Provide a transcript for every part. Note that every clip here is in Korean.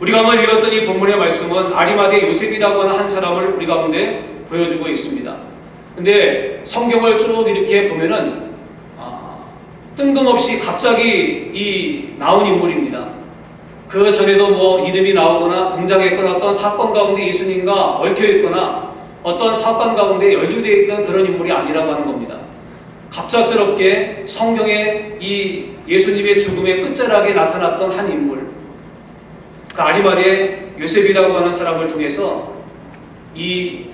우리가 오늘 읽었던 이 본문의 말씀은 아리마대 요셉이라고 하는 한 사람을 우리 가운데 보여주고 있습니다. 근데 성경을 쭉 이렇게 보면은 뜬금없이 갑자기 나온 인물입니다. 그 전에도 뭐 이름이 나오거나 등장했거나 어떤 사건 가운데 예수님과 얽혀있거나 어떤 사건 가운데 연루되어 있던 그런 인물이 아니라고 하는 겁니다. 갑작스럽게 성경에 이 예수님의 죽음의 끝자락에 나타났던 한 인물, 그 아리마대 요셉이라고 하는 사람을 통해서 이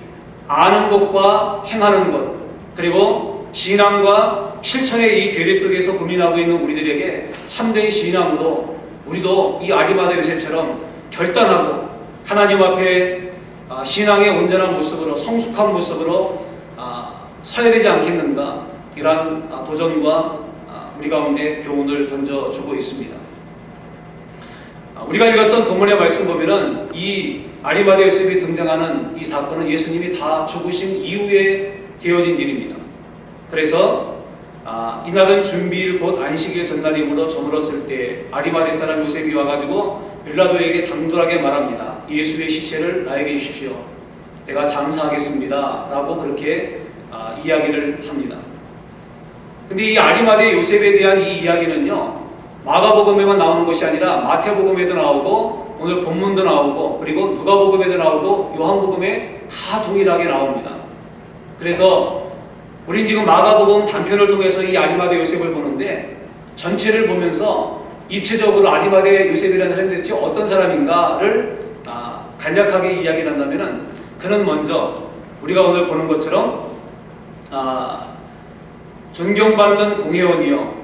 아는 것과 행하는 것, 그리고 신앙과 실천의 이 괴리 속에서 고민하고 있는 우리들에게 참된 신앙으로 우리도 이 아리마대 요셉처럼 결단하고 하나님 앞에 신앙의 온전한 모습으로, 성숙한 모습으로 서야 되지 않겠는가, 이러한 도전과 우리 가운데 교훈을 던져주고 있습니다. 우리가 읽었던 본문의 말씀 보면은 이 아리마대 요셉이 등장하는 이 사건은 예수님이 다 죽으신 이후에 되어진 일입니다. 그래서 이날은 준비일 곧 안식일 전날이므로 저물었을 때 아리마대 사람 요셉이 와가지고 빌라도에게 당돌하게 말합니다. 예수의 시체를 나에게 주십시오. 내가 장사하겠습니다. 라고 그렇게 이야기를 합니다. 근데 이 아리마대 요셉에 대한 이 이야기는요, 마가복음에만 나오는 것이 아니라 마태복음에도 나오고 오늘 본문도 나오고 그리고 누가복음에도 나오고 요한복음에 다 동일하게 나옵니다. 그래서 우린 지금 마가복음 단편을 통해서 이 아리마대 요셉을 보는데 전체를 보면서 입체적으로 아리마대 요셉이라는 사람이 대체 어떤 사람인가를 간략하게 이야기를 한다면 그는 먼저 우리가 오늘 보는 것처럼 존경받는 공회원이요,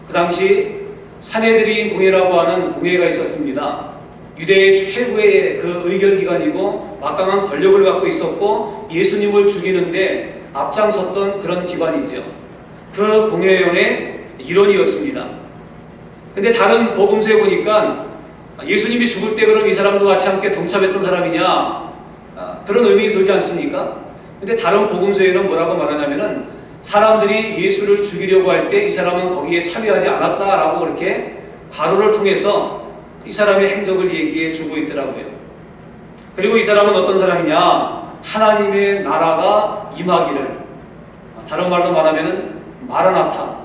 그 당시 사내들인 공회라고 하는 공회가 있었습니다. 유대의 최고의 그 의결기관이고 막강한 권력을 갖고 있었고 예수님을 죽이는데 앞장섰던 그런 기관이죠. 그 공회원의 일원이었습니다. 근데 다른 복음서에 보니까 예수님이 죽을 때 그럼 이 사람도 같이 함께 동참했던 사람이냐, 그런 의미가 들지 않습니까? 근데 다른 복음서에는 뭐라고 말하냐면은 사람들이 예수를 죽이려고 할 때 이 사람은 거기에 참여하지 않았다라고 그렇게 가로를 통해서 이 사람의 행적을 얘기해 주고 있더라고요. 그리고 이 사람은 어떤 사람이냐, 하나님의 나라가 임하기를, 다른 말로 말하면은 마라나타,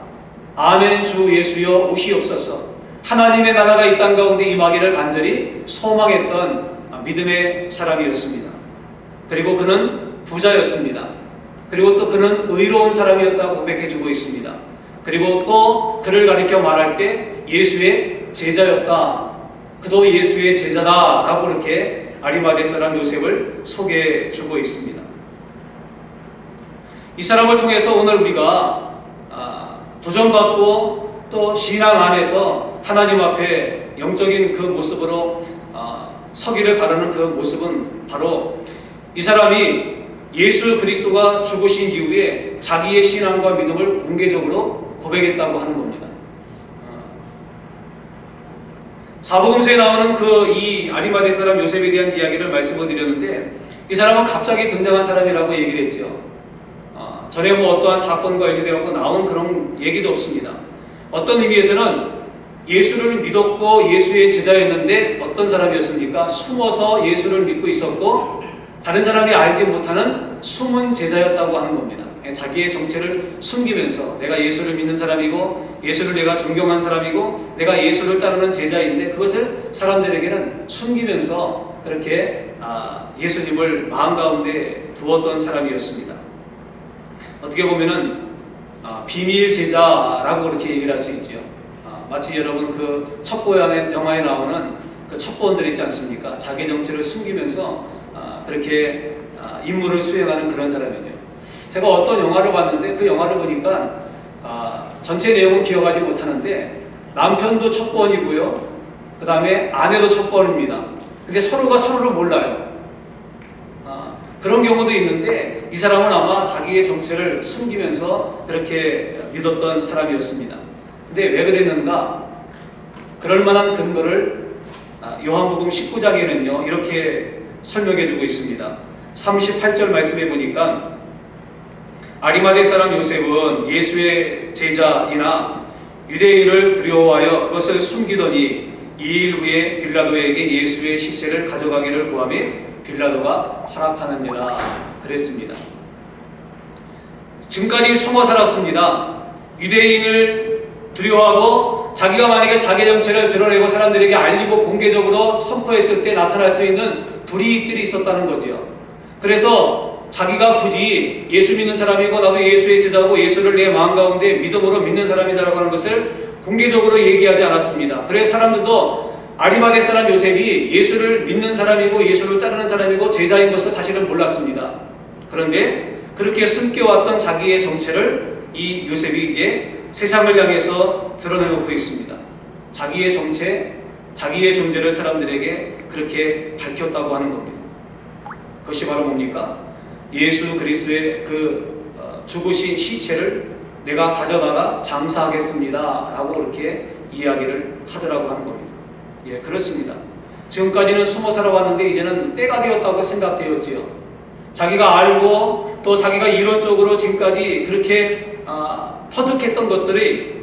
아멘 주 예수여 오시옵소서, 하나님의 나라가 이 땅 가운데 임하기를 간절히 소망했던 믿음의 사람이었습니다. 그리고 그는 부자였습니다. 그리고 또 그는 의로운 사람이었다고 고백해주고 있습니다. 그리고 또 그를 가리켜 말할 때 예수의 제자였다, 그도 예수의 제자다 라고 이렇게 아리마대 사람 요셉을 소개해주고 있습니다. 이 사람을 통해서 오늘 우리가 도전받고 또 신앙 안에서 하나님 앞에 영적인 그 모습으로 서기를 바라는 그 모습은 바로 이 사람이 예수 그리스도가 죽으신 이후에 자기의 신앙과 믿음을 공개적으로 고백했다고 하는 겁니다. 사복음서에 나오는 그 이 아리마대 사람 요셉에 대한 이야기를 말씀을 드렸는데 이 사람은 갑자기 등장한 사람이라고 얘기를 했죠. 전에 뭐 어떠한 사건과 연결되어 나온 그런 얘기도 없습니다. 어떤 의미에서는 예수를 믿었고 예수의 제자였는데 어떤 사람이었습니까? 숨어서 예수를 믿고 있었고 다른 사람이 알지 못하는 숨은 제자였다고 하는 겁니다. 자기의 정체를 숨기면서 내가 예수를 믿는 사람이고 예수를 내가 존경한 사람이고 내가 예수를 따르는 제자인데 그것을 사람들에게는 숨기면서 그렇게 예수님을 마음 가운데 두었던 사람이었습니다. 어떻게 보면은 비밀 제자라고 그렇게 얘기를 할 수 있죠. 마치 여러분 그 첩보 영화에 나오는 그 첩보원들 있지 않습니까? 자기 정체를 숨기면서 그렇게 임무를 수행하는 그런 사람이죠. 제가 어떤 영화를 봤는데 그 영화를 보니까 전체 내용은 기억하지 못하는데 남편도 첩보원이고요, 그 다음에 아내도 첩보원입니다. 근데 서로가 서로를 몰라요. 그런 경우도 있는데 이 사람은 아마 자기의 정체를 숨기면서 그렇게 믿었던 사람이었습니다. 근데 왜 그랬는가? 그럴 만한 근거를 요한복음 19장에는요 이렇게 설명해주고 있습니다. 38절 말씀해 보니까 아리마대 사람 요셉은 예수의 제자이나 유대인을 두려워하여 그것을 숨기더니 2일 후에 빌라도에게 예수의 시체를 가져가기를 구하며 빌라도가 허락하는지라 그랬습니다. 지금까지 숨어 살았습니다. 유대인을 두려워하고 자기가 만약에 자기 정체를 드러내고 사람들에게 알리고 공개적으로 선포했을 때 나타날 수 있는 불이익들이 있었다는 거지요. 그래서 자기가 굳이 예수 믿는 사람이고 나도 예수의 제자고 예수를 내 마음 가운데 믿음으로 믿는 사람이다라고 하는 것을 공개적으로 얘기하지 않았습니다. 그래서 사람들도 아리마대 사람 요셉이 예수를 믿는 사람이고 예수를 따르는 사람이고 제자인 것을 사실은 몰랐습니다. 그런데 그렇게 숨겨왔던 자기의 정체를 이 요셉이 이제 세상을 향해서 드러내놓고 있습니다. 자기의 정체, 자기의 존재를 사람들에게 그렇게 밝혔다고 하는 겁니다. 그것이 바로 뭡니까? 예수 그리스도의 그 죽으신 시체를 내가 가져다가 장사하겠습니다 라고 그렇게 이야기를 하더라고 하는 겁니다. 예, 그렇습니다. 지금까지는 숨어 살아왔는데 이제는 때가 되었다고 생각되었지요. 자기가 알고 또 자기가 이론적으로 지금까지 그렇게 터득했던 것들이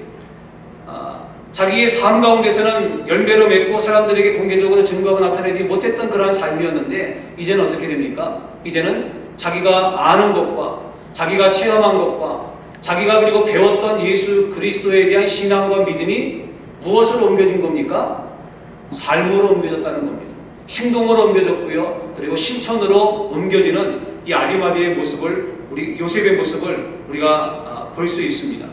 자기의 삶 가운데서는 열매로 맺고 사람들에게 공개적으로 증거가 나타내지 못했던 그러한 삶이었는데 이제는 어떻게 됩니까? 이제는 자기가 아는 것과 자기가 체험한 것과 자기가 그리고 배웠던 예수 그리스도에 대한 신앙과 믿음이 무엇으로 옮겨진 겁니까? 삶으로 옮겨졌다는 겁니다. 행동으로 옮겨졌고요. 그리고 실천으로 옮겨지는 이 아리마대의 모습을 우리 요셉의 모습을 우리가 볼 수 있습니다.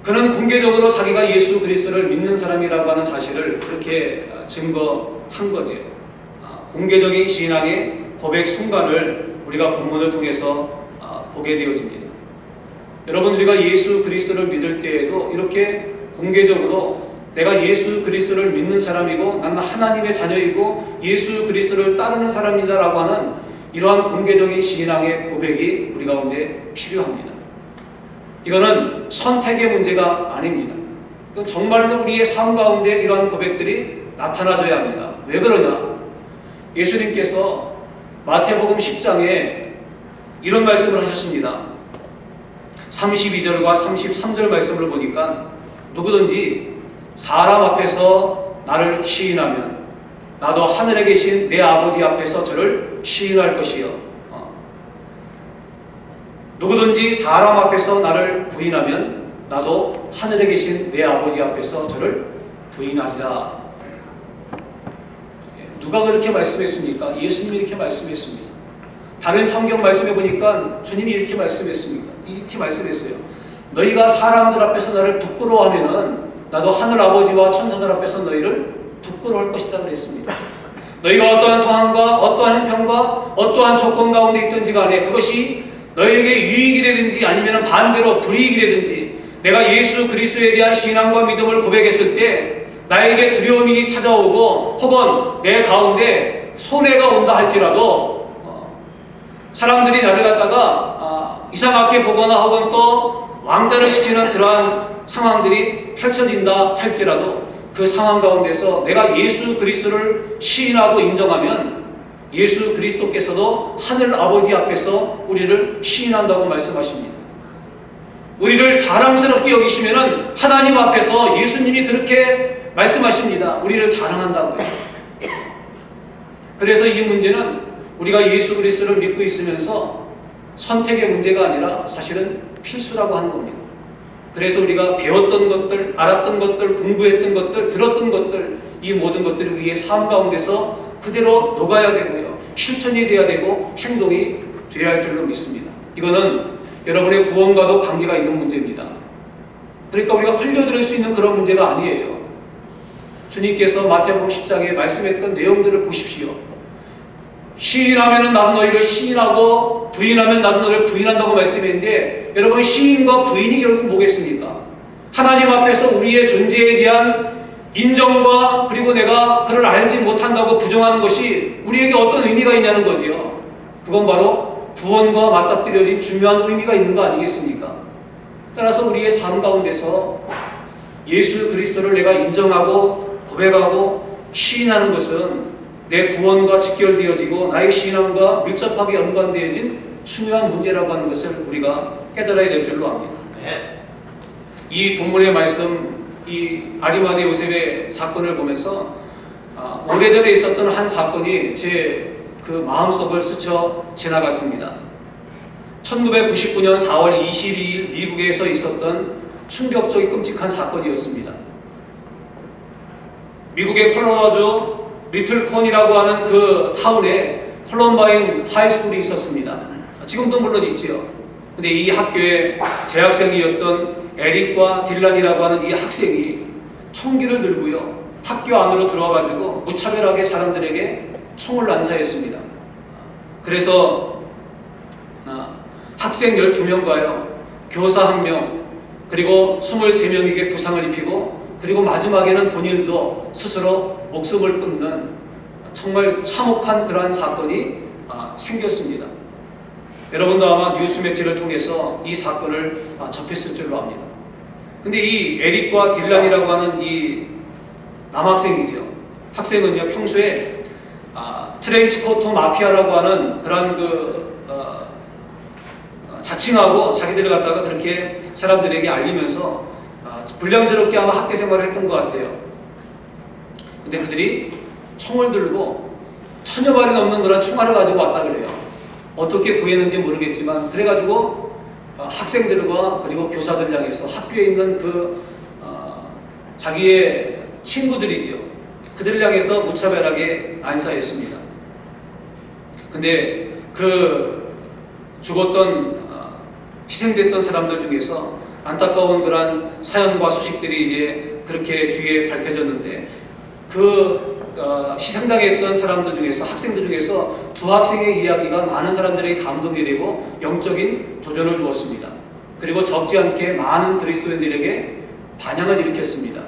그는 공개적으로 자기가 예수 그리스도를 믿는 사람이라고 하는 사실을 그렇게 증거한 거죠. 공개적인 신앙의 고백 순간을 우리가 본문을 통해서 보게 되어집니다. 여러분, 우리가 예수 그리스도를 믿을 때에도 이렇게 공개적으로 내가 예수 그리스도를 믿는 사람이고 나는 하나님의 자녀이고 예수 그리스도를 따르는 사람이다라고 하는 이러한 공개적인 신앙의 고백이 우리 가운데 필요합니다. 이거는 선택의 문제가 아닙니다. 정말로 우리의 삶 가운데 이러한 고백들이 나타나줘야 합니다. 왜 그러냐? 예수님께서 마태복음 10장에 이런 말씀을 하셨습니다. 32절과 33절 말씀을 보니까 누구든지 사람 앞에서 나를 시인하면 나도 하늘에 계신 내 아버지 앞에서 저를 시인할 것이요. 누구든지 사람 앞에서 나를 부인하면 나도 하늘에 계신 내 아버지 앞에서 저를 부인하리라. 누가 그렇게 말씀했습니까? 예수님이 이렇게 말씀했습니다. 다른 성경 말씀해 보니까 주님이 이렇게 말씀했습니다. 이렇게 말씀했어요. 너희가 사람들 앞에서 나를 부끄러워하면은 나도 하늘 아버지와 천사들 앞에서 너희를 부끄러워할 것이다 그랬습니다. 너희가 어떠한 상황과 어떠한 형편과 어떠한 조건 가운데 있든지 간에 그것이 너희에게 유익이 되든지 아니면 반대로 불이익이 되든지 내가 예수 그리스도에 대한 신앙과 믿음을 고백했을 때 나에게 두려움이 찾아오고 혹은 내 가운데 손해가 온다 할지라도 사람들이 나를 갖다가 이상하게 보거나 혹은 또 왕따를 시키는 그러한 상황들이 펼쳐진다 할지라도 그 상황 가운데서 내가 예수 그리스도를 시인하고 인정하면 예수 그리스도께서도 하늘 아버지 앞에서 우리를 시인한다고 말씀하십니다. 우리를 자랑스럽게 여기시면은 하나님 앞에서 예수님이 그렇게 말씀하십니다. 우리를 자랑한다고요. 그래서 이 문제는 우리가 예수 그리스도를 믿고 있으면서 선택의 문제가 아니라 사실은 필수라고 하는 겁니다. 그래서 우리가 배웠던 것들, 알았던 것들, 공부했던 것들, 들었던 것들, 이 모든 것들이 우리의 삶 가운데서 그대로 녹아야 되고요. 실천이 돼야 되고 행동이 돼야 할 줄로 믿습니다. 이거는 여러분의 구원과도 관계가 있는 문제입니다. 그러니까 우리가 흘려들을 수 있는 그런 문제가 아니에요. 주님께서 마태복음 10장에 말씀했던 내용들을 보십시오. 시인하면 나도 너희를 시인하고 부인하면 나도 너희를 부인한다고 말씀했는데 여러분, 시인과 부인이 결국 뭐겠습니까? 하나님 앞에서 우리의 존재에 대한 인정과 그리고 내가 그를 알지 못한다고 부정하는 것이 우리에게 어떤 의미가 있냐는 거지요. 그건 바로 구원과 맞닥뜨려진 중요한 의미가 있는 거 아니겠습니까? 따라서 우리의 삶 가운데서 예수 그리스도를 내가 인정하고 고백하고 시인하는 것은 내 구원과 직결되어지고 나의 신앙과 밀접하게 연관되어진 중요한 문제라고 하는 것을 우리가 깨달아야 될 줄로 압니다. 이 본문의 말씀 이 아리마대 요셉의 사건을 보면서 오래전에 있었던 한 사건이 제 그 마음속을 스쳐 지나갔습니다. 1999년 4월 22일 미국에서 있었던 충격적이 끔찍한 사건이었습니다. 미국의 콜로라도 리틀콘이라고 하는 그 타운에 콜럼바인 하이스쿨이 있었습니다. 지금도 물론 있지요. 근데 이 학교의 재학생이었던 에릭과 딜란이라고 하는 이 학생이 총기를 들고요, 학교 안으로 들어와가지고 무차별하게 사람들에게 총을 난사했습니다. 그래서 학생 12명과요, 교사 1명, 그리고 23명에게 부상을 입히고, 그리고 마지막에는 본인도 스스로 목숨을 끊는 정말 참혹한 그러한 사건이 생겼습니다. 여러분도 아마 뉴스 매체를 통해서 이 사건을 접했을 줄로 압니다. 근데 이 에릭과 딜란이라고 하는 이 남학생이죠. 학생은요, 평소에 트렌치코트 마피아라고 하는 그런 자칭하고 자기들을 갖다가 그렇게 사람들에게 알리면서 불량스럽게 아마 학교 생활을 했던 것 같아요. 근데 그들이 총을 들고 1000여 발이 넘는 그런 총알을 가지고 왔다 그래요. 어떻게 구했는지 모르겠지만, 그래가지고 학생들과 그리고 교사들 향해서 학교에 있는 자기의 친구들이죠. 그들을 향해서 무차별하게 난사했습니다. 근데 그 죽었던 희생됐던 사람들 중에서 안타까운 그러한 사연과 소식들이 이제 그렇게 뒤에 밝혀졌는데, 희생당했던 사람들 중에서, 학생들 중에서 두 학생의 이야기가 많은 사람들에게 감동이 되고 영적인 도전을 주었습니다. 그리고 적지 않게 많은 그리스도인들에게 반향을 일으켰습니다.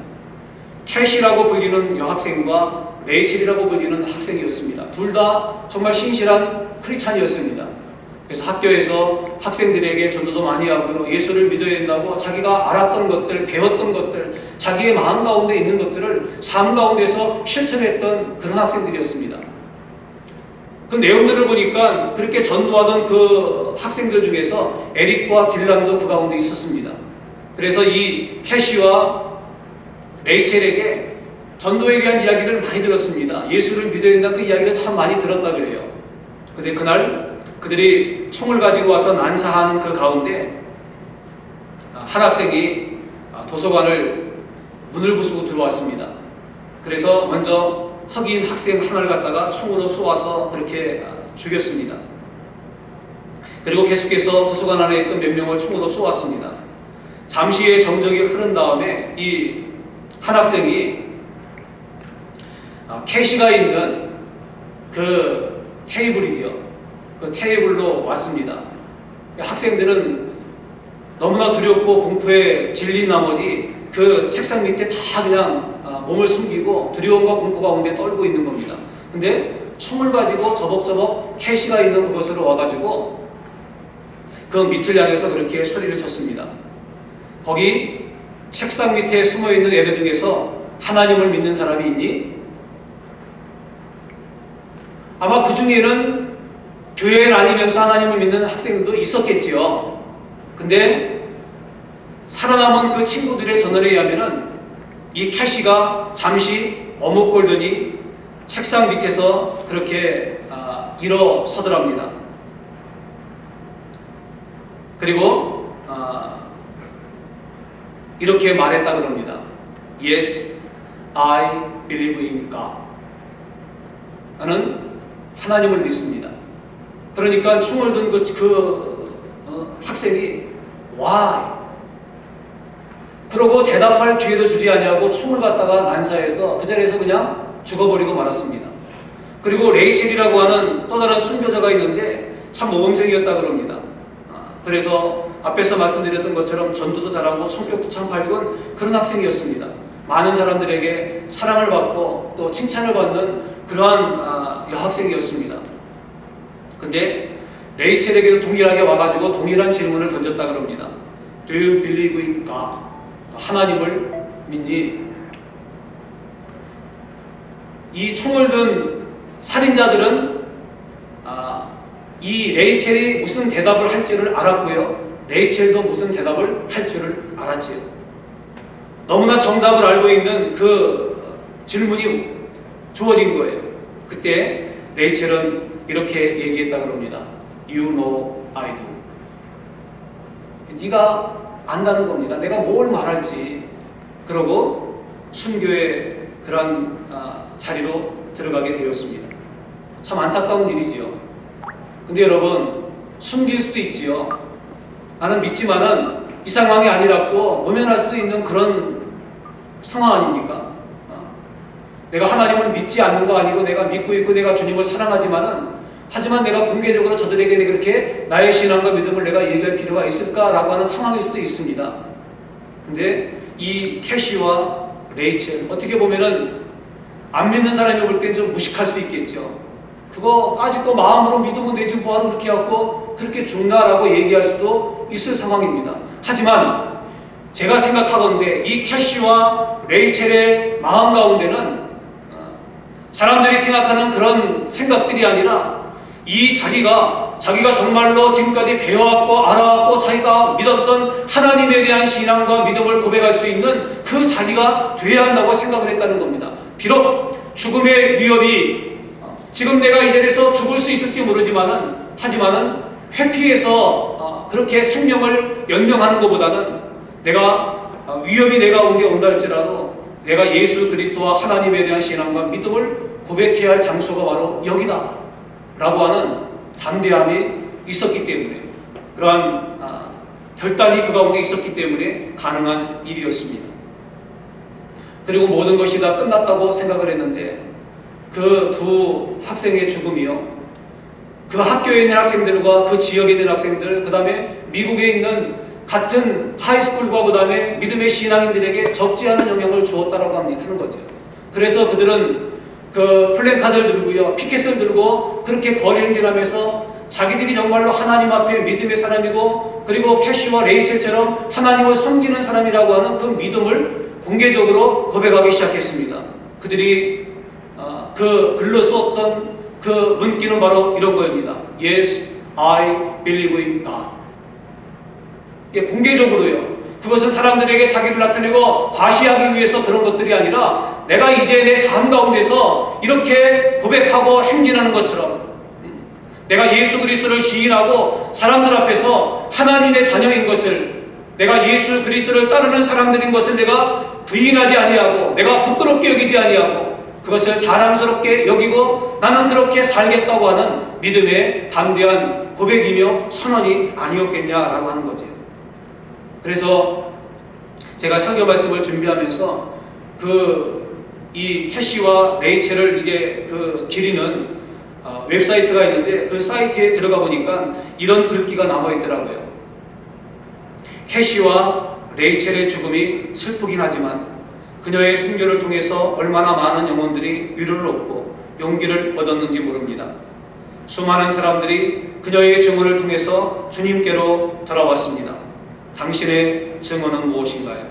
캐시라고 불리는 여학생과 레이첼이라고 불리는 학생이었습니다. 둘 다 정말 신실한 크리스찬이었습니다. 그래서 학교에서 학생들에게 전도도 많이 하고요, 예수를 믿어야 된다고 자기가 알았던 것들, 배웠던 것들, 자기의 마음 가운데 있는 것들을 삶 가운데서 실천했던 그런 학생들이었습니다. 그 내용들을 보니까 그렇게 전도하던 그 학생들 중에서 에릭과 딜란도 그 가운데 있었습니다. 그래서 이 캐시와 레이첼에게 전도에 대한 이야기를 많이 들었습니다. 예수를 믿어야 된다, 그 이야기를 참 많이 들었다 그래요. 근데 그날 그들이 총을 가지고 와서 난사하는 그 가운데 한 학생이 도서관을 문을 부수고 들어왔습니다. 그래서 먼저 흑인 학생 하나를 갖다가 총으로 쏘아서 그렇게 죽였습니다. 그리고 계속해서 도서관 안에 있던 몇 명을 총으로 쏘았습니다. 잠시의 정적이 흐른 다음에 이 한 학생이 캐시가 있는 그 테이블이죠. 그 테이블로 왔습니다. 학생들은 너무나 두렵고 공포에 질린 나머지 그 책상 밑에 다 그냥 몸을 숨기고 두려움과 공포 가운데 떨고 있는 겁니다. 근데 총을 가지고 저벅저벅 캐시가 있는 그곳으로 와가지고 그 밑을 향해서 그렇게 소리를 쳤습니다. 거기 책상 밑에 숨어있는 애들 중에서 하나님을 믿는 사람이 있니? 아마 그 중에는 교회에 다니면서 하나님을 믿는 학생들도 있었겠지요. 근데 살아남은 그 친구들의 전언에 의하면은 이 캐시가 잠시 머뭇거리더니 책상 밑에서 그렇게 일어서더랍니다. 그리고 이렇게 말했다 그럽니다. Yes, I believe in God. 나는 하나님을 믿습니다. 그러니까 총을 든 학생이 Why? 그러고 대답할 기회도 주지 아니하고 총을 갖다가 난사해서 그 자리에서 그냥 죽어버리고 말았습니다. 그리고 레이첼이라고 하는 또 다른 순교자가 있는데 참 모범생이었다 그럽니다. 그래서 앞에서 말씀드렸던 것처럼 전도도 잘하고 성격도 참 밝은 그런 학생이었습니다. 많은 사람들에게 사랑을 받고 또 칭찬을 받는 그러한 여학생이었습니다. 근데 레이첼에게도 동일하게 와가지고 동일한 질문을 던졌다 그럽니다. Do you believe in God? 하나님을 믿니? 이 총을 든 살인자들은 이 레이첼이 무슨 대답을 할 줄을 알았고요, 레이첼도 무슨 대답을 할 줄을 알았지요. 너무나 정답을 알고 있는 그 질문이 주어진 거예요. 그때 레이첼은 이렇게 얘기했다 그럽니다. You know I do. 네가 안다는 겁니다. 내가 뭘 말할지. 그러고 순교의 그런 자리로 들어가게 되었습니다. 참 안타까운 일이지요. 근데 여러분, 숨길 수도 있지요. 나는 믿지만은 이 상황이 아니라도 모면할 수도 있는 그런 상황 아닙니까? 내가 하나님을 믿지 않는 거 아니고 내가 믿고 있고 내가 주님을 사랑하지만은 하지만 내가 공개적으로 저들에게 그렇게 나의 신앙과 믿음을 내가 얘기할 필요가 있을까라고 하는 상황일 수도 있습니다. 근데 이 캐시와 레이첼, 어떻게 보면은 안 믿는 사람이 볼 땐 좀 무식할 수 있겠죠. 그거까지 또 마음으로 믿으면 되지 뭐하러 그렇게 하고 그렇게 죽나라고 얘기할 수도 있을 상황입니다. 하지만 제가 생각하건대 이 캐시와 레이첼의 마음 가운데는 사람들이 생각하는 그런 생각들이 아니라 이 자기가 정말로 지금까지 배워왔고 알아왔고 자기가 믿었던 하나님에 대한 신앙과 믿음을 고백할 수 있는 그 자리가 돼야 한다고 생각을 했다는 겁니다. 비록 죽음의 위협이 지금 내가 이 자리에서 죽을 수 있을지 모르지만은 하지만은 회피해서 그렇게 생명을 연명하는 것보다는 내가 위협이 내 가운데 온다 할지라도 내가 예수 그리스도와 하나님에 대한 신앙과 믿음을 고백해야 할 장소가 바로 여기다 라고 하는 담대함이 있었기 때문에 그러한 결단이 그 가운데 있었기 때문에 가능한 일이었습니다. 그리고 모든 것이 다 끝났다고 생각을 했는데 그 두 학생의 죽음이요, 그 학교에 있는 학생들과 그 지역에 있는 학생들, 그 다음에 미국에 있는 같은 하이스쿨과 그 다음에 믿음의 신앙인들에게 적지 않은 영향을 주었다라고 하는 거죠. 그래서 그들은 그 플랜카드를 들고요, 피켓을 들고 그렇게 거리 행진하면서 자기들이 정말로 하나님 앞에 믿음의 사람이고 그리고 캐시와 레이첼처럼 하나님을 섬기는 사람이라고 하는 그 믿음을 공개적으로 고백하기 시작했습니다. 그들이 그 글로 썼던 그 문기는 바로 이런 거입니다. Yes, I believe in God. 예, 공개적으로요. 그것은 사람들에게 자기를 나타내고 과시하기 위해서 그런 것들이 아니라 내가 이제 내 삶 가운데서 이렇게 고백하고 행진하는 것처럼 내가 예수 그리스도를 시인하고 사람들 앞에서 하나님의 자녀인 것을, 내가 예수 그리스도를 따르는 사람들인 것을 내가 부인하지 아니하고 내가 부끄럽게 여기지 아니하고 그것을 자랑스럽게 여기고 나는 그렇게 살겠다고 하는 믿음의 담대한 고백이며 선언이 아니었겠냐라고 하는 거죠. 그래서 제가 설교 말씀을 준비하면서 이 캐시와 레이첼을 이제 그 기리는 웹사이트가 있는데 그 사이트에 들어가 보니까 이런 글귀가 남아 있더라고요. 캐시와 레이첼의 죽음이 슬프긴 하지만 그녀의 순교를 통해서 얼마나 많은 영혼들이 위로를 얻고 용기를 얻었는지 모릅니다. 수많은 사람들이 그녀의 증언을 통해서 주님께로 돌아왔습니다. 당신의 증언은 무엇인가요?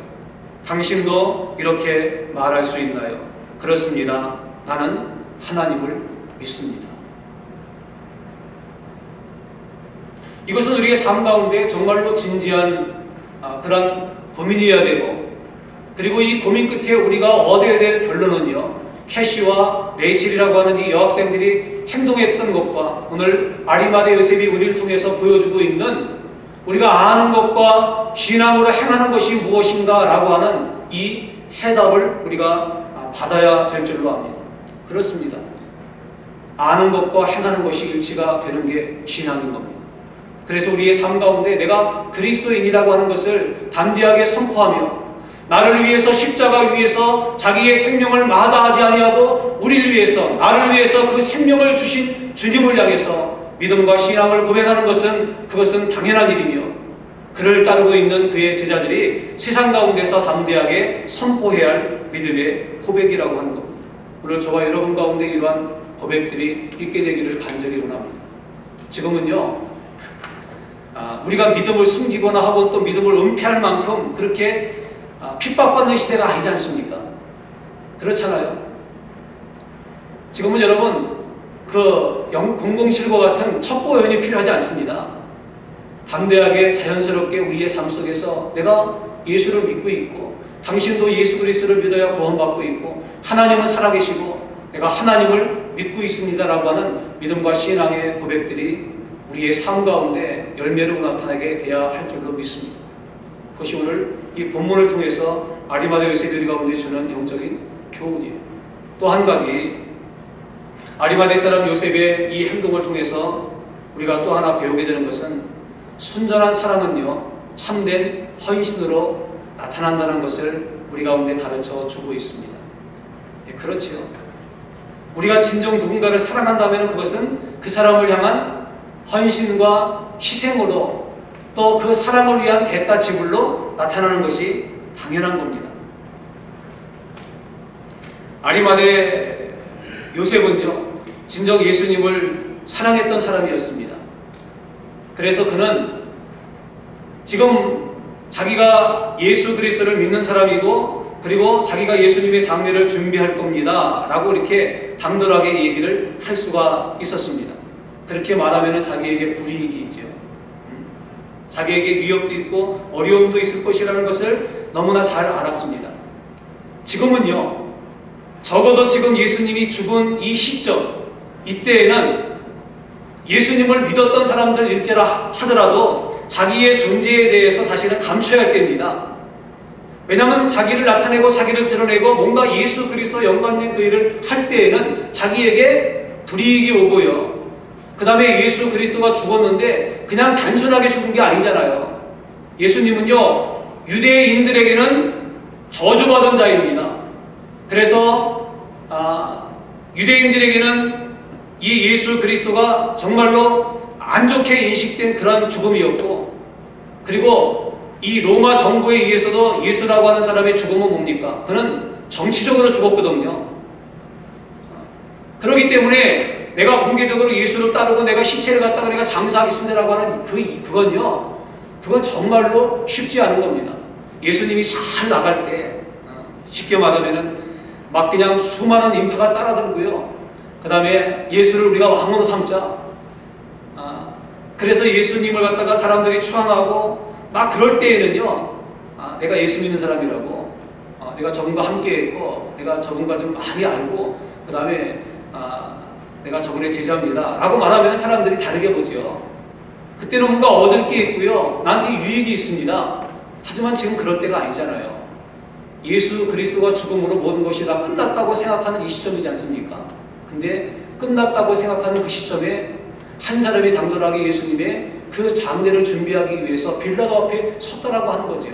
당신도 이렇게 말할 수 있나요? 그렇습니다. 나는 하나님을 믿습니다. 이것은 우리의 삶 가운데 정말로 진지한 그런 고민이어야 되고, 그리고 이 고민 끝에 우리가 얻어야 될 결론은요, 캐시와 레이첼이라고 하는 이 여학생들이 행동했던 것과 오늘 아리마대 요셉이 우리를 통해서 보여주고 있는 우리가 아는 것과 신앙으로 행하는 것이 무엇인가 라고 하는 이 해답을 우리가 받아야 될 줄로 압니다. 그렇습니다. 아는 것과 행하는 것이 일치가 되는 게 신앙인 겁니다. 그래서 우리의 삶 가운데 내가 그리스도인이라고 하는 것을 담대하게 선포하며 나를 위해서 십자가 위에서 자기의 생명을 마다하지 아니하고 우리를 위해서, 나를 위해서 그 생명을 주신 주님을 향해서 믿음과 신앙을 고백하는 그것은 당연한 일이며 그를 따르고 있는 그의 제자들이 세상 가운데서 담대하게 선포해야 할 믿음의 고백이라고 하는 겁니다. 오늘 저와 여러분 가운데 이러한 고백들이 있게 되기를 간절히 원합니다. 지금은요, 우리가 믿음을 숨기거나 하고 또 믿음을 은폐할 만큼 그렇게 핍박받는 시대가 아니지 않습니까? 그렇잖아요. 지금은 여러분 007과 같은 첩보원이 필요하지 않습니다. 담대하게 자연스럽게 우리의 삶 속에서 내가 예수를 믿고 있고 당신도 예수 그리스도를 믿어야 구원받고 있고 하나님은 살아계시고 내가 하나님을 믿고 있습니다라고 하는 믿음과 신앙의 고백들이 우리의 삶 가운데 열매로 나타나게 되어야 할 줄로 믿습니다. 그것이 오늘 이 본문을 통해서 아리마다 요셉이 우리 가운데 주는 영적인 교훈이에요. 또 한 가지, 아리마대 사람 요셉의 이 행동을 통해서 우리가 또 하나 배우게 되는 것은 순전한 사랑은요 참된 헌신으로 나타난다는 것을 우리 가운데 가르쳐 주고 있습니다. 예, 그렇지요. 우리가 진정 누군가를 사랑한다면 그것은 그 사람을 향한 헌신과 희생으로 또 그 사랑을 위한 대가 지불로 나타나는 것이 당연한 겁니다. 아리마대 요셉은요 진정 예수님을 사랑했던 사람이었습니다. 그래서 그는 지금 자기가 예수 그리스도를 믿는 사람이고 그리고 자기가 예수님의 장례를 준비할 겁니다 라고 이렇게 당돌하게 얘기를 할 수가 있었습니다. 그렇게 말하면 자기에게 불이익이 있죠. 자기에게 위협도 있고 어려움도 있을 것이라는 것을 너무나 잘 알았습니다. 지금은요 적어도 지금 예수님이 죽은 이 시점 이때에는 예수님을 믿었던 사람들일지라 하더라도 자기의 존재에 대해서 사실은 감춰야 할 때입니다. 왜냐하면 자기를 나타내고 자기를 드러내고 뭔가 예수 그리스도 연관된 그 일을 할 때에는 자기에게 불이익이 오고요. 그 다음에 예수 그리스도가 죽었는데 그냥 단순하게 죽은 게 아니잖아요. 예수님은요 유대인들에게는 저주받은 자입니다. 그래서 유대인들에게는 이 예수 그리스도가 정말로 안 좋게 인식된 그런 죽음이었고 그리고 이 로마 정부에 의해서도 예수라고 하는 사람의 죽음은 뭡니까? 그는 정치적으로 죽었거든요. 그렇기 때문에 내가 공개적으로 예수를 따르고 내가 시체를 갖다가 내가 장사하겠습니다라고 하는 그건 정말로 쉽지 않은 겁니다. 예수님이 잘 나갈 때 쉽게 말하면은 막 그냥 수많은 인파가 따라들고요. 그 다음에 예수를 우리가 왕으로 삼자. 그래서 예수님을 갖다가 사람들이 추앙하고 막 그럴 때에는요. 내가 예수 믿는 사람이라고. 내가 저분과 함께 했고 내가 저분과 좀 많이 알고 그 다음에 내가 저분의 제자입니다 라고 말하면 사람들이 다르게 보죠. 그때는 뭔가 얻을 게 있고요. 나한테 유익이 있습니다. 하지만 지금 그럴 때가 아니잖아요. 예수 그리스도가 죽음으로 모든 것이 다 끝났다고 생각하는 이 시점이지 않습니까? 근데 끝났다고 생각하는 그 시점에 한 사람이 당돌하게 예수님의 그 장례를 준비하기 위해서 빌라도 앞에 섰다라고 하는 거죠.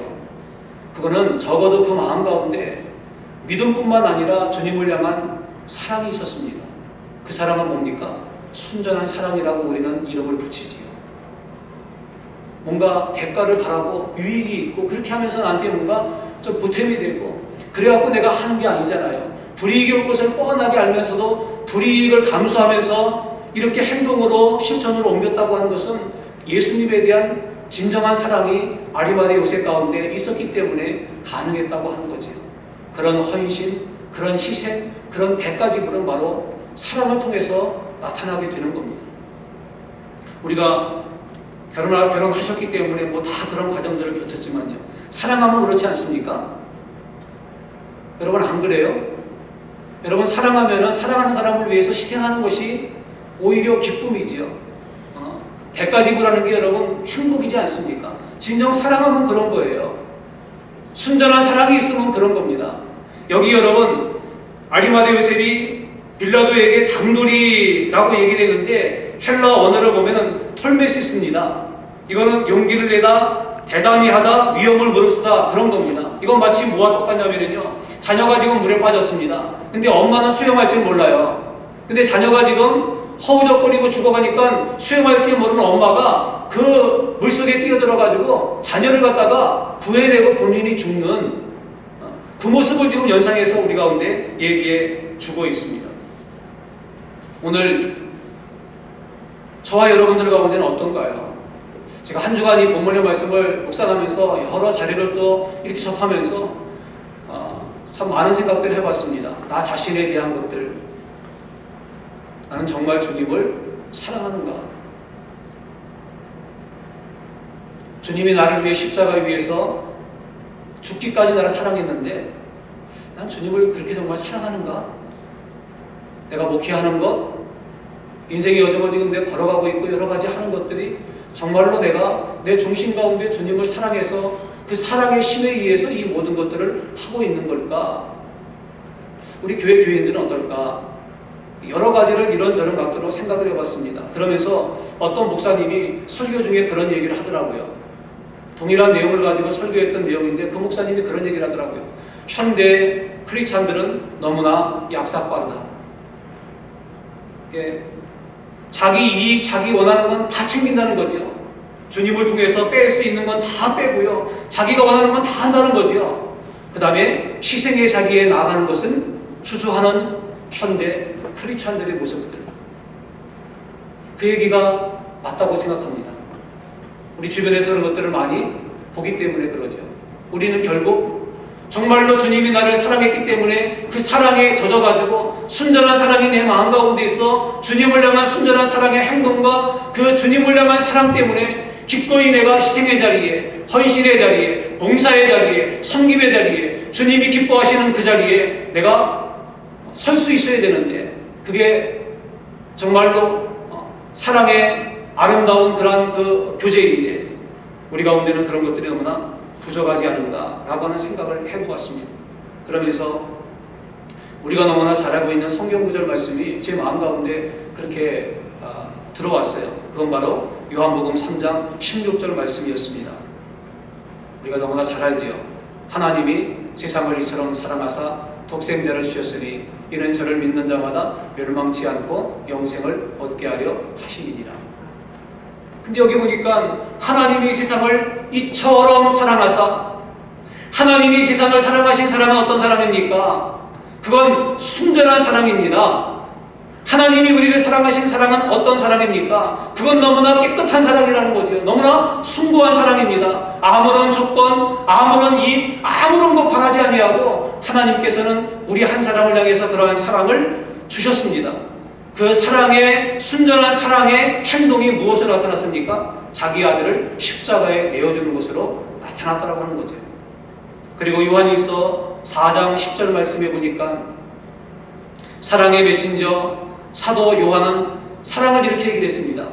그거는 적어도 그 마음 가운데 믿음뿐만 아니라 주님을 향한 사랑이 있었습니다. 그 사랑은 뭡니까? 순전한 사랑이라고 우리는 이름을 붙이지요. 뭔가 대가를 바라고 유익이 있고 그렇게 하면서 나한테 뭔가 좀 보탬이 되고 그래갖고 내가 하는 게 아니잖아요. 불이익이 올 것을 뻔하게 알면서도 불이익을 감수하면서 이렇게 행동으로 실천으로 옮겼다고 하는 것은 예수님에 대한 진정한 사랑이 아리마대 요셉 가운데 있었기 때문에 가능했다고 하는 거죠. 그런 헌신, 그런 희생, 그런 대가 지불은 바로 사랑을 통해서 나타나게 되는 겁니다. 우리가 결혼하셨기 때문에 뭐 다 그런 과정들을 거쳤지만요. 사랑하면 그렇지 않습니까? 여러분 안 그래요? 여러분 사랑하면은 사랑하는 사람을 위해서 희생하는 것이 오히려 기쁨이지요. 대가 지불하는 게 여러분 행복이지 않습니까? 진정 사랑하면 그런 거예요. 순전한 사랑이 있으면 그런 겁니다. 여기 여러분 아리마대 요셉이 빌라도에게 당돌이라고 얘기를 했는데 헬라 언어를 보면은 톨메시스입니다. 이거는 용기를 내다, 대담히 하다, 위험을 무릅쓰다 그런 겁니다. 이건 마치 뭐와 똑같냐면요. 자녀가 지금 물에 빠졌습니다. 근데 엄마는 수영할 줄 몰라요. 근데 자녀가 지금 허우적거리고 죽어가니까 수영할 줄 모르는 엄마가 그 물속에 뛰어들어가지고 자녀를 갖다가 구해내고 본인이 죽는 그 모습을 지금 연상해서 우리 가운데 얘기해 주고 있습니다. 오늘 저와 여러분들 가운데는 어떤가요? 제가 한 주간 이 본문의 말씀을 묵상하면서 여러 자료를 또 이렇게 접하면서 참 많은 생각들을 해봤습니다. 나 자신에 대한 것들. 나는 정말 주님을 사랑하는가? 주님이 나를 위해 십자가 위에서 죽기까지 나를 사랑했는데 난 주님을 그렇게 정말 사랑하는가? 내가 목회하는 것, 인생의 여정을 지금 내가 걸어가고 있고 여러 가지 하는 것들이 정말로 내가 내 중심 가운데 주님을 사랑해서 그 사랑의 힘에 의해서 이 모든 것들을 하고 있는 걸까? 우리 교회 교인들은 어떨까? 여러 가지를 이런저런 각도로 생각을 해봤습니다. 그러면서 어떤 목사님이 설교 중에 그런 얘기를 하더라고요. 동일한 내용을 가지고 설교했던 내용인데 그 목사님이 그런 얘기를 하더라고요. 현대 크리스찬들은 너무나 약삭빠르다. 예. 자기 이익, 자기 원하는 건 다 챙긴다는 거죠. 주님을 통해서 뺄 수 있는 건 다 빼고요. 자기가 원하는 건 다 한다는 거죠. 그 다음에 희생의 자기에 나아가는 것은 주저하는 현대 크리스찬들의 모습들. 그 얘기가 맞다고 생각합니다. 우리 주변에서 그런 것들을 많이 보기 때문에 그러죠. 우리는 결국 정말로 주님이 나를 사랑했기 때문에 그 사랑에 젖어가지고 순전한 사랑이 내 마음 가운데 있어 주님을 향한 순전한 사랑의 행동과 그 주님을 향한 사랑 때문에 기꺼이 내가 희생의 자리에, 헌신의 자리에, 봉사의 자리에, 섬김의 자리에, 주님이 기뻐하시는 그 자리에 내가 설 수 있어야 되는데 그게 정말로 사랑의 아름다운 그런 그 교제인데 우리 가운데는 그런 것들이 너무나 부족하지 않은가라고 하는 생각을 해보았습니다. 그러면서 우리가 너무나 잘 알고 있는 성경 구절 말씀이 제 마음 가운데 그렇게 들어왔어요. 그건 바로 요한복음 3장 16절 말씀이었습니다. 우리가 너무나 잘 알지요. 하나님이 세상을 이처럼 사랑하사 독생자를 주셨으니 이는 저를 믿는 자마다 멸망치 않고 영생을 얻게 하려 하시니라. 근데 여기 보니까 하나님이 세상을 이처럼 사랑하사, 하나님이 세상을 사랑하신 사랑은 어떤 사랑입니까? 그건 순전한 사랑입니다. 하나님이 우리를 사랑하신 사랑은 어떤 사랑입니까? 그건 너무나 깨끗한 사랑이라는 거죠. 너무나 숭고한 사랑입니다. 아무런 조건, 아무런 이익, 아무런 것 바라지 아니하고 하나님께서는 우리 한 사람을 향해서 그러한 사랑을 주셨습니다. 그 사랑의, 순전한 사랑의 행동이 무엇으로 나타났습니까? 자기 아들을 십자가에 내어주는 것으로 나타났다고 하는 거죠. 그리고 요한일서 4장 10절 말씀해 보니까 사랑의 메신저 사도 요한은 사랑을 이렇게 얘기를 했습니다.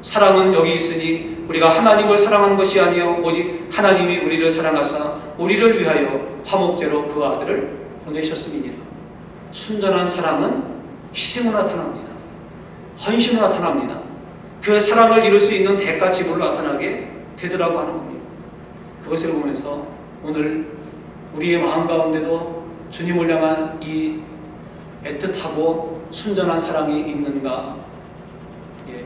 사랑은 여기 있으니 우리가 하나님을 사랑하는 것이 아니요 오직 하나님이 우리를 사랑하사 우리를 위하여 화목제로 그 아들을 보내셨음이니라. 순전한 사랑은 희생으로 나타납니다. 헌신으로 나타납니다. 그 사랑을 이룰 수 있는 대가 지불로 나타나게 되더라고 하는 겁니다. 그것을 보면서 오늘 우리의 마음 가운데도 주님을 향한 이 애틋하고 순전한 사랑이 있는가? 예.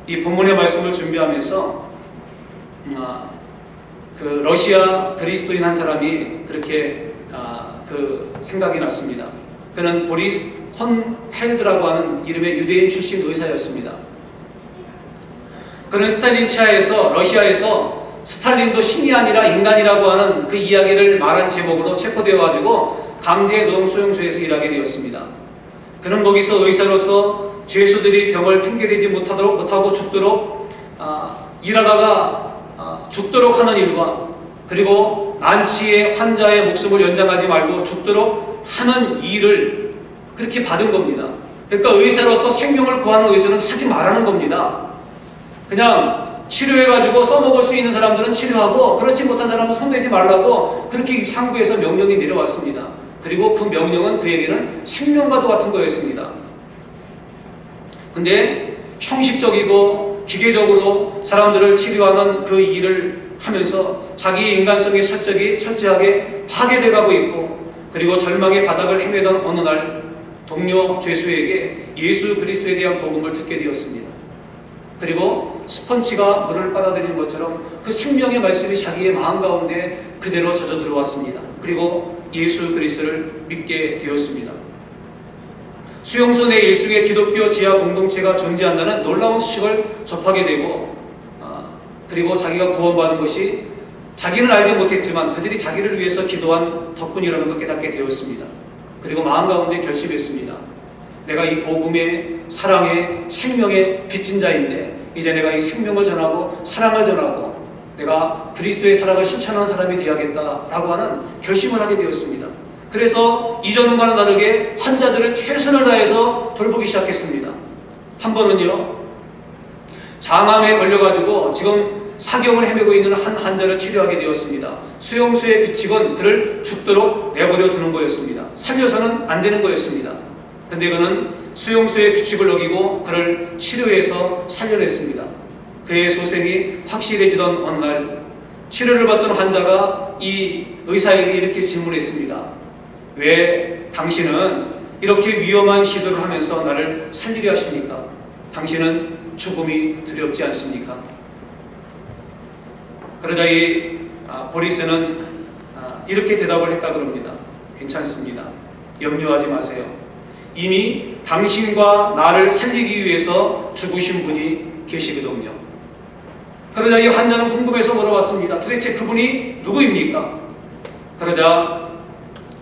이 본문의 말씀을 준비하면서 그 러시아 그리스도인 한 사람이 그렇게 그 생각이 났습니다. 그는 보리스 콘헬드라고 하는 이름의 유대인 출신 의사였습니다. 그는 스탈린 치하에서 러시아에서 스탈린도 신이 아니라 인간이라고 하는 그 이야기를 말한 제목으로 체포되어 가지고 강제 노동 수용소에서 일하게 되었습니다. 그는 거기서 의사로서 죄수들이 병을 핑계대지 못하고 죽도록 일하다가 죽도록 하는 일과 그리고 난치의 환자의 목숨을 연장하지 말고 죽도록 하는 일을 그렇게 받은 겁니다. 그러니까 의사로서 생명을 구하는 의사는 하지 말라는 겁니다. 그냥 치료해가지고 써먹을 수 있는 사람들은 치료하고 그렇지 못한 사람은 손대지 말라고 그렇게 상부에서 명령이 내려왔습니다. 그리고 그 명령은 그에게는 생명과도 같은 거였습니다. 근데 형식적이고 기계적으로 사람들을 치료하는 그 일을 하면서 자기의 인간성이 철저하게 파괴돼가고 있고 그리고 절망의 바닥을 헤매던 어느 날 동료 죄수에게 예수 그리스도에 대한 복음을 듣게 되었습니다. 그리고 스펀지가 물을 빨아들이는 것처럼 그 생명의 말씀이 자기의 마음 가운데 그대로 젖어 들어왔습니다. 그리고 예수 그리스도를 믿게 되었습니다. 수용소 내 일종의 기독교 지하 공동체가 존재한다는 놀라운 소식을 접하게 되고 그리고 자기가 구원받은 것이 자기는 알지 못했지만 그들이 자기를 위해서 기도한 덕분이라는 걸 깨닫게 되었습니다. 그리고 마음 가운데 결심했습니다. 내가 이 복음의 사랑의 생명의 빚진 자인데 이제 내가 이 생명을 전하고 사랑을 전하고 내가 그리스도의 사랑을 실천하는 사람이 되어야겠다라고 하는 결심을 하게 되었습니다. 그래서 이전과는 다르게 환자들을 최선을 다해서 돌보기 시작했습니다. 한 번은요, 장암에 걸려가지고 지금 사경을 헤매고 있는 한 환자를 치료하게 되었습니다. 수용소의 규칙은 그를 죽도록 내버려 두는 거였습니다. 살려서는 안 되는 거였습니다. 근데 그는 수용소의 규칙을 어기고 그를 치료해서 살려냈습니다. 그의 소생이 확실해지던 어느 날 치료를 받던 환자가 이 의사에게 이렇게 질문했습니다. 왜 당신은 이렇게 위험한 시도를 하면서 나를 살리려 하십니까? 당신은 죽음이 두렵지 않습니까? 그러자 이 보리스는 이렇게 대답을 했다 그럽니다. 괜찮습니다. 염려하지 마세요. 이미 당신과 나를 살리기 위해서 죽으신 분이 계시거든요. 그러자 이 환자는 궁금해서 물어봤습니다. 도대체 그분이 누구입니까? 그러자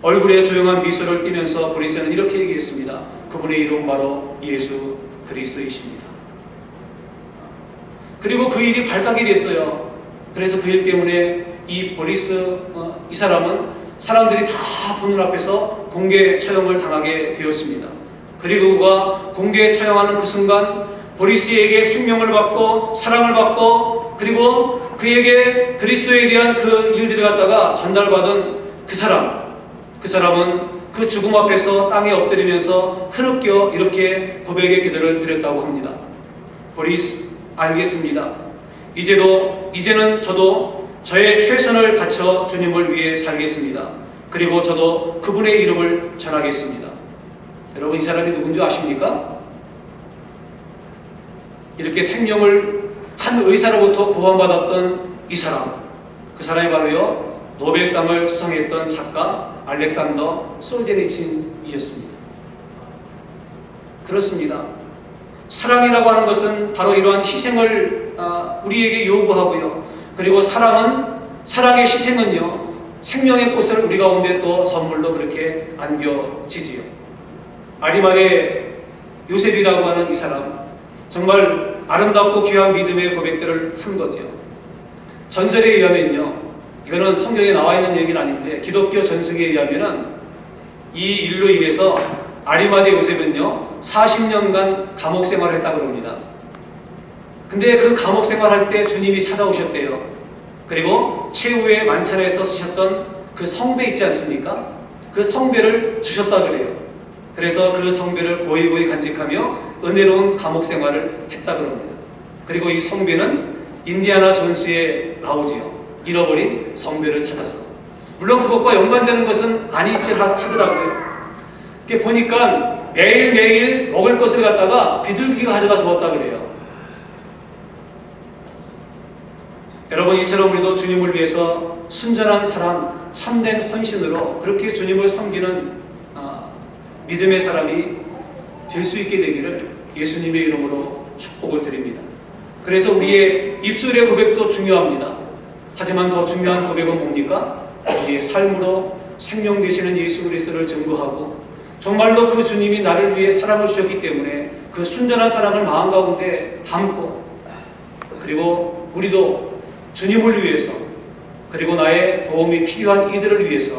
얼굴에 조용한 미소를 띠면서 보리스는 이렇게 얘기했습니다. 그분의 이름 바로 예수 그리스도이십니다. 그리고 그 일이 발각이 됐어요. 그래서 그 일 때문에 이 보리스 이 사람은 사람들이 다 보는 앞에서 공개 처형을 당하게 되었습니다. 그리고 그가 공개 처형하는 그 순간 보리스에게 생명을 받고 사랑을 받고 그리고 그에게 그리스도에 대한 그 일들을 갖다가 전달받은 그 사람은 그 죽음 앞에서 땅에 엎드리면서 흐느껴 이렇게 고백의 기도를 드렸다고 합니다. 보리스, 알겠습니다. 이제는 저도 저의 최선을 바쳐 주님을 위해 살겠습니다. 그리고 저도 그분의 이름을 전하겠습니다. 여러분, 이 사람이 누군지 아십니까? 이렇게 생명을 한 의사로부터 구원받았던 이 사람, 그 사람이 바로요 노벨상을 수상했던 작가 알렉산더 솔제니친이었습니다. 그렇습니다. 사랑이라고 하는 것은 바로 이러한 희생을 우리에게 요구하고요. 그리고 사랑의 희생은요, 생명의 꽃을 우리 가운데 또 선물로 그렇게 안겨지지요. 아리마대 요셉이라고 하는 이 사람, 정말 아름답고 귀한 믿음의 고백들을 한 거죠. 전설에 의하면요, 이거는 성경에 나와 있는 얘기는 아닌데 기독교 전승에 의하면은 이 일로 인해서 아리마대 요셉은요 40년간 감옥 생활을 했다고 합니다. 근데 그 감옥 생활할 때 주님이 찾아오셨대요. 그리고 최후의 만찬에서 쓰셨던 그 성배 있지 않습니까? 그 성배를 주셨다 그래요. 그래서 그 성배를 고이고이 간직하며 은혜로운 감옥 생활을 했다 그럽니다. 그리고 이 성배는 인디아나 존스에 나오지요. 잃어버린 성배를 찾아서. 물론 그것과 연관되는 것은 아니지 하더라고요. 이렇게 보니까 매일매일 먹을 것을 갖다가 비둘기가 가져다 주었다 그래요. 여러분, 이처럼 우리도 주님을 위해서 순전한 사랑, 참된 헌신으로 그렇게 주님을 섬기는 믿음의 사람이 될 수 있게 되기를 예수님의 이름으로 축복을 드립니다. 그래서 우리의 입술의 고백도 중요합니다. 하지만 더 중요한 고백은 뭡니까? 우리의 삶으로 생명 되시는 예수 그리스도를 증거하고 정말로 그 주님이 나를 위해 사랑을 주셨기 때문에 그 순전한 사랑을 마음 가운데 담고, 그리고 우리도 주님을 위해서, 그리고 나의 도움이 필요한 이들을 위해서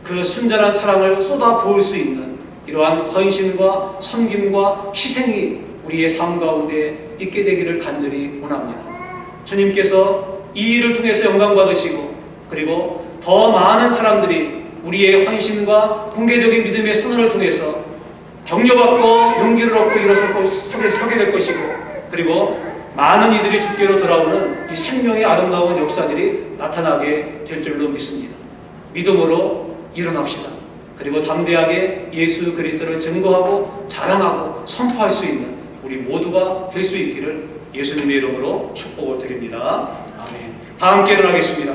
그 순전한 사랑을 쏟아 부을 수 있는 이러한 헌신과 섬김과 희생이 우리의 삶 가운데 있게 되기를 간절히 원합니다. 주님께서 이 일을 통해서 영광 받으시고, 그리고 더 많은 사람들이 우리의 헌신과 공개적인 믿음의 선언을 통해서 격려받고 용기를 얻고 서게 될 것이고, 그리고 많은 이들이 주께로 돌아오는 이 생명의 아름다운 역사들이 나타나게 될 줄로 믿습니다. 믿음으로 일어납시다. 그리고 담대하게 예수 그리스도를 증거하고 자랑하고 선포할 수 있는 우리 모두가 될 수 있기를 예수님의 이름으로 축복을 드립니다. 아멘. 다 함께 일어나겠습니다.